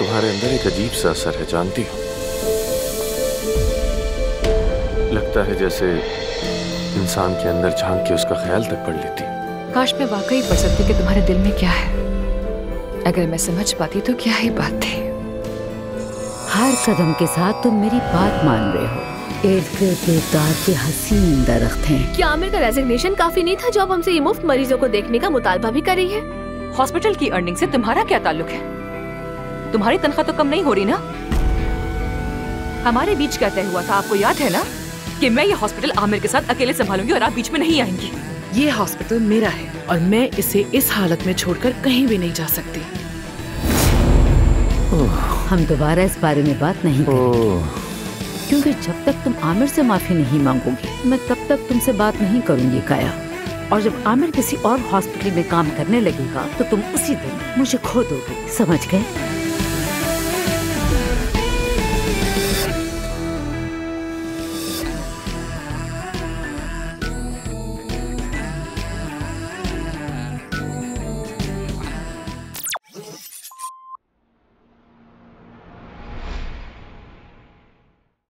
तुम्हारे अंदर एक अजीब सा असर है, जानती हो? लगता है जैसे इंसान के अंदर झांक के उसका ख्याल तक पढ़ लेती। काश मैं वाकई पढ़ सकती कि तुम्हारे दिल में क्या है। अगर मैं समझ पाती तो क्या ही बात थी। हर कदम के साथ तुम मेरी बात मान रहे हो। देवदार के हसीन दरख्त हैं। क्या आमिर का रेजिग्नेशन काफी नहीं था जो अब हमसे ये मुफ्त मरीजों को देखने का मुतालबा भी कर रही है? हॉस्पिटल की अर्निंग से तुम्हारा क्या ताल्लुक है? तुम्हारी तनख्वाह तो कम नहीं हो रही ना? हमारे बीच क्या तय हुआ था, आपको याद है ना? कि मैं ये हॉस्पिटल आमिर के साथ अकेले संभालूंगी और आप बीच में नहीं आएंगी। ये हॉस्पिटल मेरा है और मैं इसे इस हालत में छोड़कर कहीं भी नहीं जा सकती। हम दोबारा इस बारे में बात नहीं करेंगे, क्योंकि जब तक तुम आमिर से माफी नहीं मांगोगी मैं तब तक तुमसे बात नहीं करूंगी काया। और जब आमिर किसी और हॉस्पिटल में काम करने लगेगा तो तुम उसी दिन मुझे खो दोगे, समझ गए?